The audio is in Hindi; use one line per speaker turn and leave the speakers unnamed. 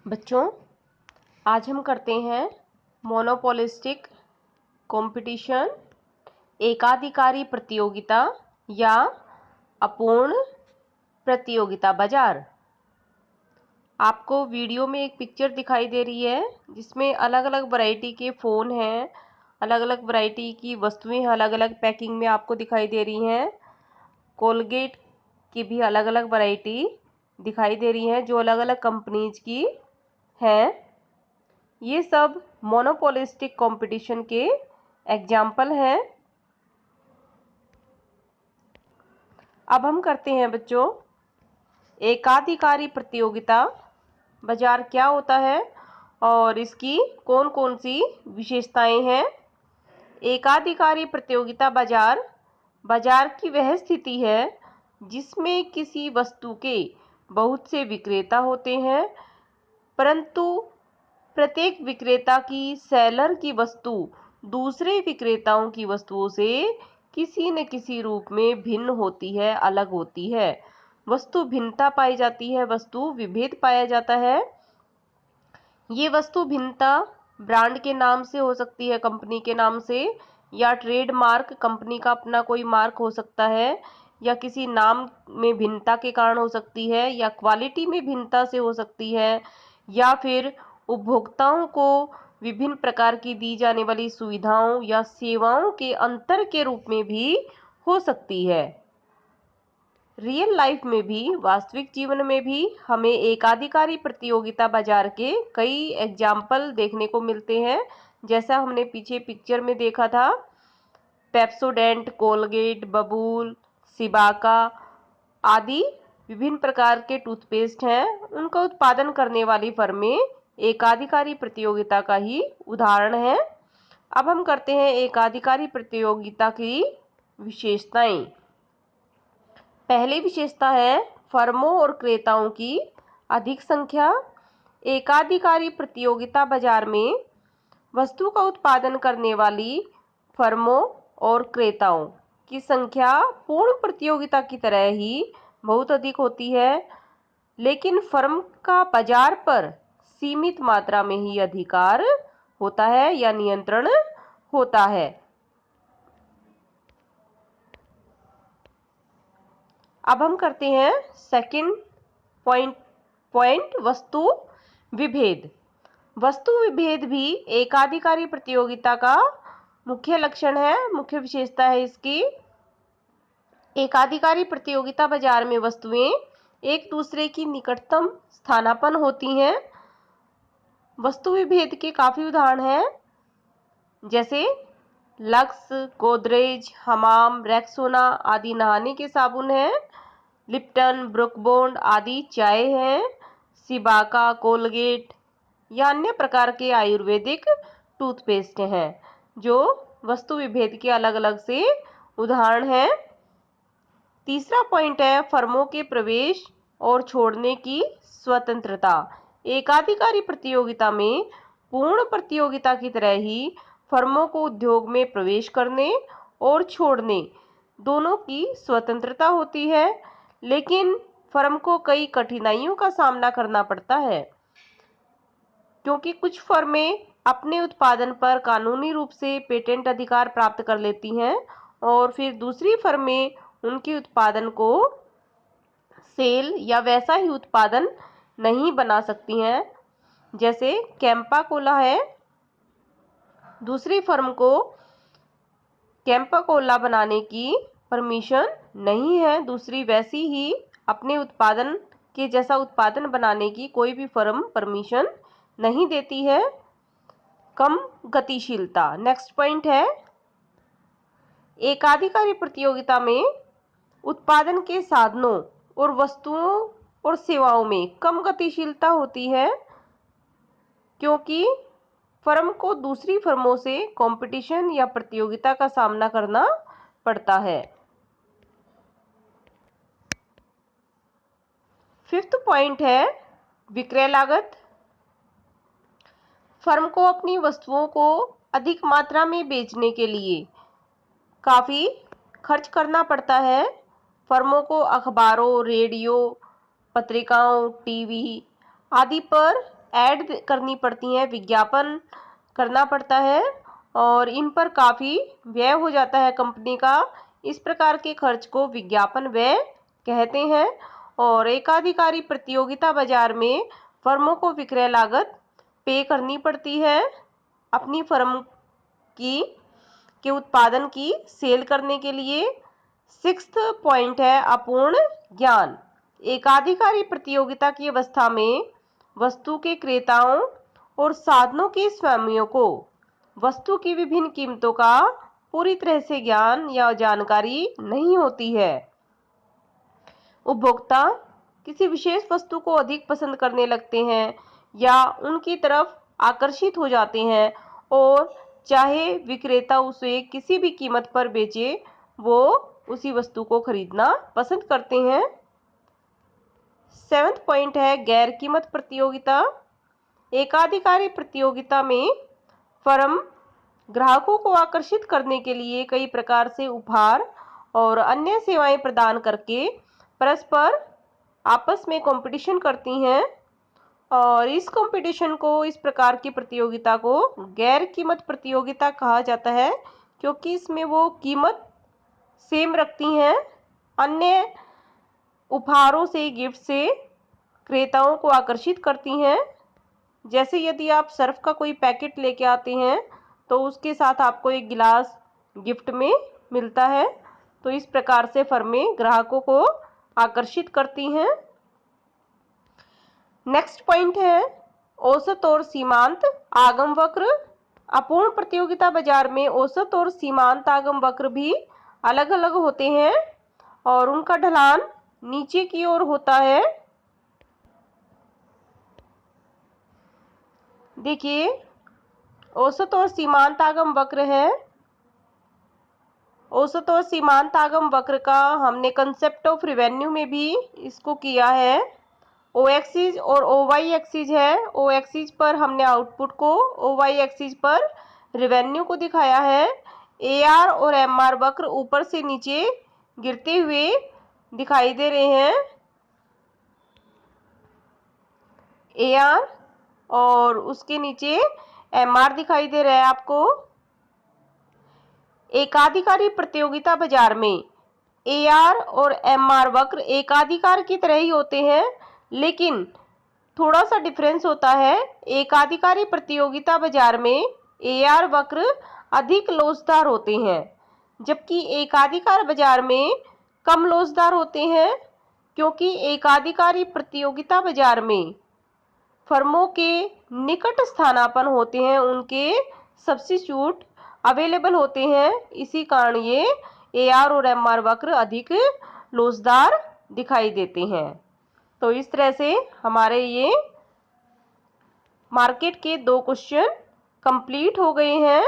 बच्चों, आज हम करते हैं मोनोपोलिस्टिक कंपटीशन, एकाधिकारी प्रतियोगिता या अपूर्ण प्रतियोगिता बाजार। आपको वीडियो में एक पिक्चर दिखाई दे रही है जिसमें अलग अलग वैरायटी के फ़ोन हैं, अलग अलग वैरायटी की वस्तुएं अलग अलग पैकिंग में आपको दिखाई दे रही हैं। कोलगेट की भी अलग अलग वैरायटी दिखाई दे रही हैं जो अलग अलग कंपनीज की हैं। ये सब मोनोपोलिस्टिक कंपटीशन के एग्जाम्पल हैं। अब हम करते हैं बच्चों एकाधिकारी प्रतियोगिता बाजार क्या होता है और इसकी कौन कौन सी विशेषताएं हैं। एकाधिकारी प्रतियोगिता बाजार बाजार की वह स्थिति है जिसमें किसी वस्तु के बहुत से विक्रेता होते हैं, परंतु प्रत्येक विक्रेता की सेलर की वस्तु दूसरे विक्रेताओं की वस्तुओं से किसी न किसी रूप में भिन्न होती है, अलग होती है। वस्तु भिन्नता पाई जाती है, वस्तु विभेद पाया जाता है। ये वस्तु भिन्नता ब्रांड के नाम से हो सकती है, कंपनी के नाम से, या ट्रेडमार्क, कंपनी का अपना कोई मार्क हो सकता है, या किसी नाम में भिन्नता के कारण हो सकती है, या क्वालिटी में भिन्नता से हो सकती है, या फिर उपभोक्ताओं को विभिन्न प्रकार की दी जाने वाली सुविधाओं या सेवाओं के अंतर के रूप में भी हो सकती है। रियल लाइफ में भी, वास्तविक जीवन में भी हमें एकाधिकारी प्रतियोगिता बाजार के कई एग्जाम्पल देखने को मिलते हैं। जैसा हमने पीछे पिक्चर में देखा था, पेप्सोडेंट, कोलगेट, बबूल, सिबाका आदि विभिन्न प्रकार के टूथपेस्ट हैं। उनका उत्पादन करने वाली फर्में एकाधिकारी प्रतियोगिता का ही उदाहरण है। अब हम करते हैं एकाधिकारी प्रतियोगिता की विशेषताएं। पहली विशेषता है फर्मों और क्रेताओं की अधिक संख्या। एकाधिकारी प्रतियोगिता बाजार में वस्तु का उत्पादन करने वाली फर्मों और क्रेताओं की संख्या पूर्ण प्रतियोगिता की तरह ही बहुत अधिक होती है, लेकिन फर्म का बाजार पर सीमित मात्रा में ही अधिकार होता है या नियंत्रण होता है। अब हम करते हैं सेकंड पॉइंट वस्तु विभेद। वस्तु विभेद भी एकाधिकारी प्रतियोगिता का मुख्य लक्षण है, मुख्य विशेषता है इसकी। एकाधिकारी प्रतियोगिता बाजार में वस्तुएं एक दूसरे की निकटतम स्थानापन्न होती हैं। वस्तु विभेद के काफी उदाहरण हैं, जैसे लक्स, गोदरेज, हमाम, रेक्सोना आदि नहाने के साबुन हैं। लिप्टन, ब्रुक बॉन्ड आदि चाय हैं। सिबाका, कोलगेट या अन्य प्रकार के आयुर्वेदिक टूथपेस्ट हैं, जो वस्तु विभेद के अलग अलग से उदाहरण हैं। तीसरा पॉइंट है फर्मों के प्रवेश और छोड़ने की स्वतंत्रता। एकाधिकारी प्रतियोगिता में पूर्ण प्रतियोगिता की तरह ही फर्मों को उद्योग में प्रवेश करने और छोड़ने दोनों की स्वतंत्रता होती है, लेकिन फर्म को कई कठिनाइयों का सामना करना पड़ता है, क्योंकि कुछ फर्में अपने उत्पादन पर कानूनी रूप से पेटेंट अधिकार प्राप्त कर लेती हैं और फिर दूसरी फर्में उनके उत्पादन को सेल या वैसा ही उत्पादन नहीं बना सकती हैं। जैसे कैंपा कोला है, दूसरी फर्म को कैंपा कोला बनाने की परमिशन नहीं है, दूसरी वैसी ही अपने उत्पादन के जैसा उत्पादन बनाने की कोई भी फर्म परमिशन नहीं देती है। कम गतिशीलता नेक्स्ट पॉइंट है। एकाधिकारी प्रतियोगिता में उत्पादन के साधनों और वस्तुओं और सेवाओं में कम गतिशीलता होती है, क्योंकि फर्म को दूसरी फर्मों से कंपटीशन या प्रतियोगिता का सामना करना पड़ता है। फिफ्थ पॉइंट है विक्रय लागत। फर्म को अपनी वस्तुओं को अधिक मात्रा में बेचने के लिए काफ़ी खर्च करना पड़ता है। फर्मों को अखबारों, रेडियो, पत्रिकाओं, टीवी आदि पर ऐड करनी पड़ती हैं, विज्ञापन करना पड़ता है और इन पर काफ़ी व्यय हो जाता है कंपनी का। इस प्रकार के खर्च को विज्ञापन व्यय कहते हैं। और एकाधिकारी प्रतियोगिता बाजार में फर्मों को विक्रय लागत पे करनी पड़ती है अपनी फर्म की के उत्पादन की सेल करने के लिए। 6th पॉइंट है अपूर्ण ज्ञान। एकाधिकारी प्रतियोगिता की अवस्था में वस्तु के क्रेताओं और साधनों के स्वामियों को वस्तु की विभिन्न कीमतों का पूरी तरह से ज्ञान या जानकारी नहीं होती है। उपभोक्ता किसी विशेष वस्तु को अधिक पसंद करने लगते हैं या उनकी तरफ आकर्षित हो जाते हैं और चाहे विक्रेता उसे किसी भी कीमत पर बेचे, वो उसी वस्तु को खरीदना पसंद करते हैं। 7th पॉइंट है गैर कीमत प्रतियोगिता। एकाधिकारी प्रतियोगिता में फर्म ग्राहकों को आकर्षित करने के लिए कई प्रकार से उपहार और अन्य सेवाएं प्रदान करके परस्पर आपस में कंपटीशन करती हैं और इस कंपटीशन को, इस प्रकार की प्रतियोगिता को गैर कीमत प्रतियोगिता कहा जाता है, क्योंकि इसमें वो कीमत सेम रखती हैं। अन्य उपहारों से, गिफ्ट से क्रेताओं को आकर्षित करती हैं। जैसे यदि आप सर्फ का कोई पैकेट लेके आते हैं तो उसके साथ आपको एक गिलास गिफ्ट में मिलता है। तो इस प्रकार से फर्में ग्राहकों को आकर्षित करती हैं। नेक्स्ट पॉइंट है औसत और सीमांत आगम वक्र। अपूर्ण प्रतियोगिता बाजार में औसत और सीमांत आगम वक्र भी अलग अलग होते हैं और उनका ढलान नीचे की ओर होता है। देखिए, औसत और सीमांत आगम वक्र है। औसत और सीमांत आगम वक्र का हमने कंसेप्ट ऑफ रेवेन्यू में भी इसको किया है। ओ एक्सिस और ओ वाई एक्सिस है। ओ एक्सिस पर हमने आउटपुट को, ओ वाई एक्सिस पर रेवेन्यू को दिखाया है। ए आर और एम आर वक्र ऊपर से नीचे गिरते हुए दिखाई दे रहे हैं। ए आर और उसके नीचे एम आर दिखाई दे रहा है आपको। एकाधिकारी प्रतियोगिता बाजार में ए आर और एम आर वक्र एकाधिकार की तरह ही होते हैं, लेकिन थोड़ा सा डिफरेंस होता है। एकाधिकारी प्रतियोगिता बाजार में ए आर वक्र अधिक लोचदार होते हैं, जबकि एकाधिकार बाजार में कम लोचदार होते हैं, क्योंकि एकाधिकारी प्रतियोगिता बाजार में फर्मों के निकट स्थानापन्न होते हैं, उनके सब्स्टिट्यूट अवेलेबल होते हैं। इसी कारण ये ए आर और एम आर वक्र अधिक लोचदार दिखाई देते हैं। तो इस तरह से हमारे ये मार्केट के 2 क्वेश्चन कंप्लीट हो गए हैं।